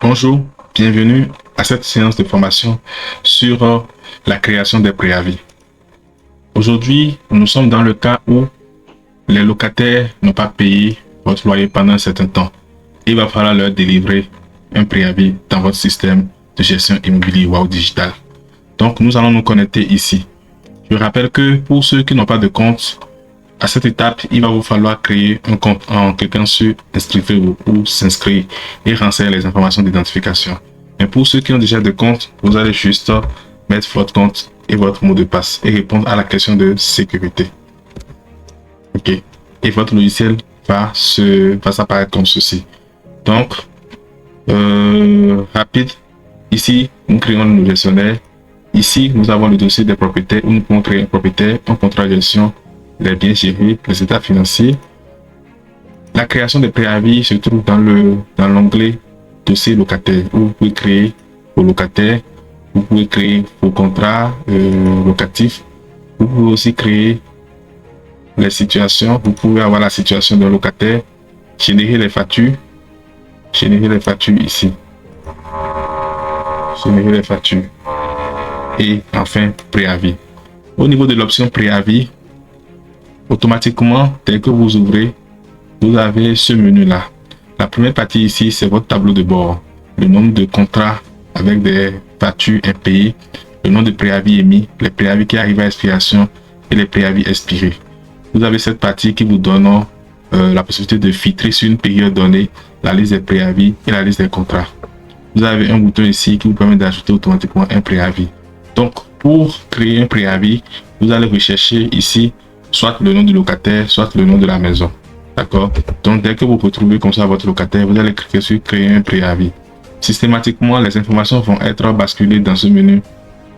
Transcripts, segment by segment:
Bonjour, bienvenue à cette séance de formation sur la création des préavis. Aujourd'hui, nous sommes dans le cas où les locataires n'ont pas payé votre loyer pendant un certain temps. Il va falloir leur délivrer un préavis dans votre système de gestion immobilier Wow Digital. Donc, nous allons nous connecter ici. Je rappelle que pour ceux qui n'ont pas de compte, à cette étape, il va vous falloir créer un compte en cliquant sur inscrivez-vous ou s'inscrire et renseigner les informations d'identification. Mais pour ceux qui ont déjà de compte, vous allez juste mettre votre compte et votre mot de passe et répondre à la question de sécurité. OK. Et votre logiciel va s'apparaître comme ceci. Donc, rapide. Ici, nous créons le gestionnaire. Ici, nous avons le dossier des propriétaires où nous pouvons créer un propriétaire, un contrat de gestion, les biens gérés, les états financiers. La création des préavis se trouve dans l'onglet dossier locataire où vous pouvez créer vos locataires, vous pouvez créer vos contrats locatifs, vous pouvez aussi créer les situations, vous pouvez avoir la situation d'un locataire, générer les factures ici, générer les factures et enfin préavis. Au niveau de l'option préavis, automatiquement, dès que vous ouvrez, vous avez ce menu-là. La première partie ici, c'est votre tableau de bord. Le nombre de contrats avec des factures impayées, le nombre de préavis émis, les préavis qui arrivent à expiration et les préavis expirés. Vous avez cette partie qui vous donne la possibilité de filtrer sur une période donnée la liste des préavis et la liste des contrats. Vous avez un bouton ici qui vous permet d'ajouter automatiquement un préavis. Donc, pour créer un préavis, vous allez rechercher ici soit le nom du locataire, soit le nom de la maison. D'accord? Donc, dès que vous retrouvez comme ça votre locataire, vous allez cliquer sur créer un préavis. Systématiquement, les informations vont être basculées dans ce menu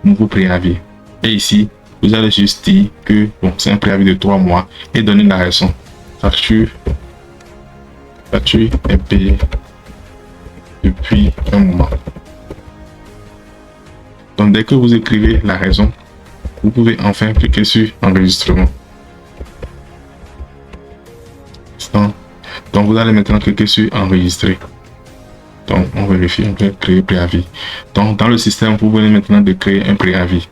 nouveau préavis. Et ici, vous allez juste dire que bon, c'est un préavis de 3 mois et donner la raison. Facture impayée depuis un moment. Donc, dès que vous écrivez la raison, vous pouvez enfin cliquer sur enregistrement. Donc, vous allez maintenant cliquer sur enregistrer. Donc, on vérifie, on peut créer préavis. Donc, dans le système, vous venez maintenant de créer un préavis.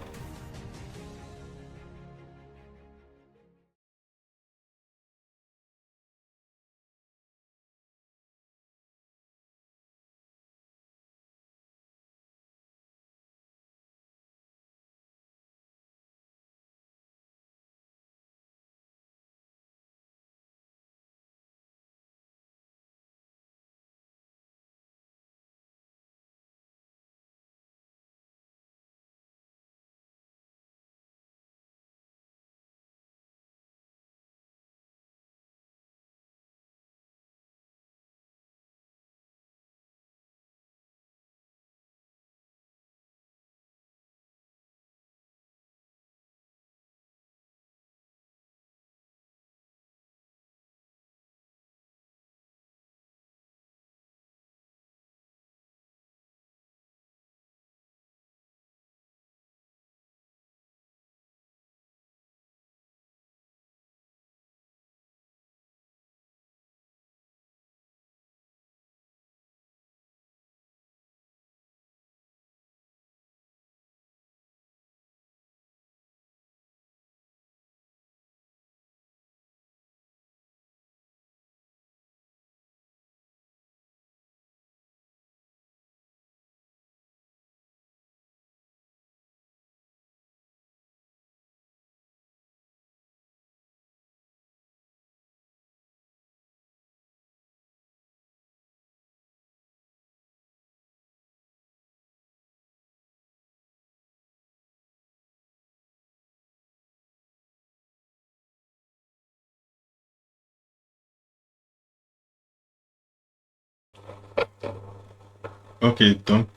Ok, donc,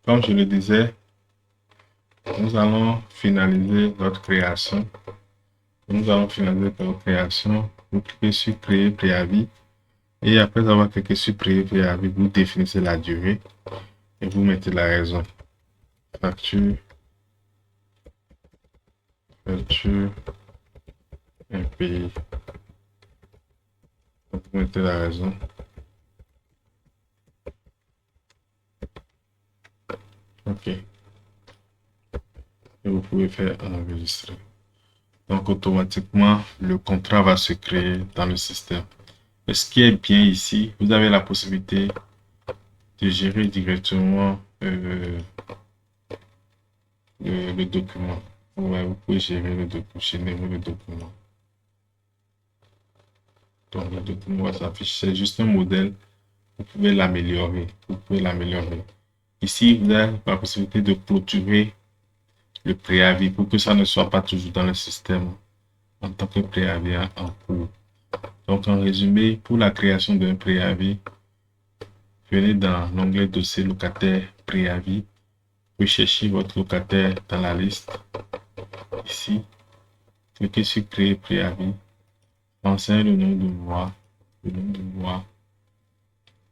comme je le disais, nous allons finaliser notre création. Nous allons finaliser notre création. Vous cliquez sur créer préavis. Et après avoir cliqué sur créer préavis, vous définissez la durée et vous mettez la raison. Facture, facture, impayée. Vous mettez la raison. OK. Et vous pouvez faire enregistrer. Donc, automatiquement, le contrat va se créer dans le système. Et ce qui est bien ici, vous avez la possibilité de gérer directement le document. Ouais, vous pouvez gérer le document, générer le document. Donc, le document va s'afficher. C'est juste un modèle. Vous pouvez l'améliorer. Vous pouvez l'améliorer. Ici, vous avez la possibilité de clôturer le préavis pour que ça ne soit pas toujours dans le système en tant que préavis en cours. Donc, en résumé, pour la création d'un préavis, venez dans l'onglet dossier locataire préavis. Vous cherchez votre locataire dans la liste. Ici, cliquez sur créer préavis. Renseignez le nom de mois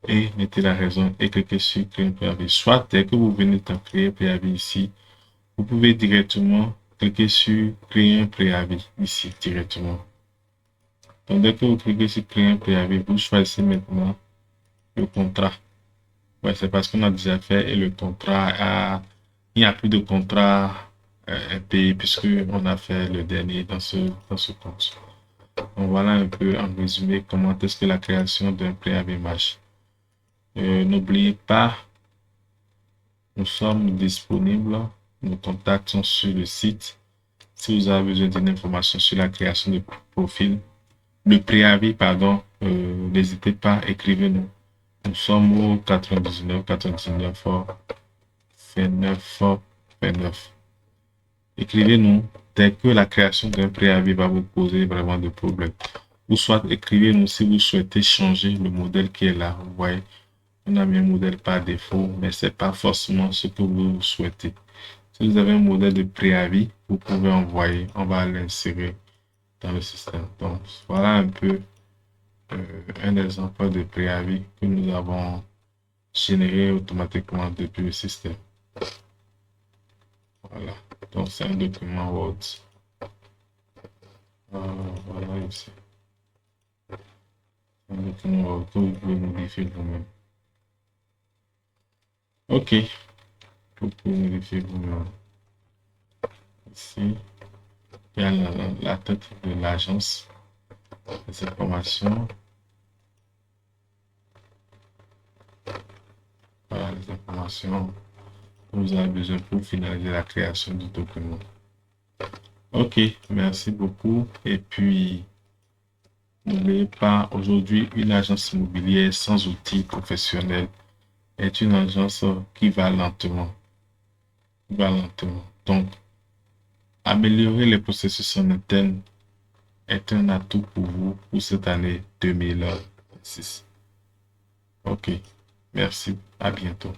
et mettez la raison et cliquez sur créer un préavis. Soit dès que vous venez de créer un préavis ici, vous pouvez directement cliquer sur créer un préavis ici directement. Donc dès que vous cliquez sur créer un préavis, vous choisissez maintenant le contrat. Ouais, c'est parce qu'on a déjà fait et le contrat il n'y a plus de contrat payé puisque on a fait le dernier dans ce compte. Donc voilà un peu en résumé comment est-ce que la création d'un préavis marche. N'oubliez pas, nous sommes disponibles, nos contacts sont sur le site. Si vous avez besoin d'une information sur la création de profil, le préavis, pardon, n'hésitez pas, écrivez-nous. Nous sommes au 99 99 29 29. Écrivez-nous dès que la création d'un préavis va vous poser vraiment de problèmes. Ou soit écrivez-nous si vous souhaitez changer le modèle qui est là. Vous voyez, on a mis un modèle par défaut, mais ce n'est pas forcément ce que vous souhaitez. Si vous avez un modèle de préavis, vous pouvez envoyer, on va l'insérer dans le système. Donc, voilà un peu un exemple de préavis que nous avons généré automatiquement depuis le système. Voilà, donc c'est un document Word. Voilà ici. Un document Word que vous pouvez modifier vous-même. Ok, vous pouvez modifier vous-même. Ici, il y a la tête de l'agence, les informations. Voilà les informations que vous avez besoin pour finaliser la création du document. Ok, merci beaucoup. Et puis, n'oubliez pas, aujourd'hui, une agence immobilière sans outils professionnels est une agence qui va lentement. Donc, améliorer les processus en interne est un atout pour vous pour cette année 2006. Ok, merci, à bientôt.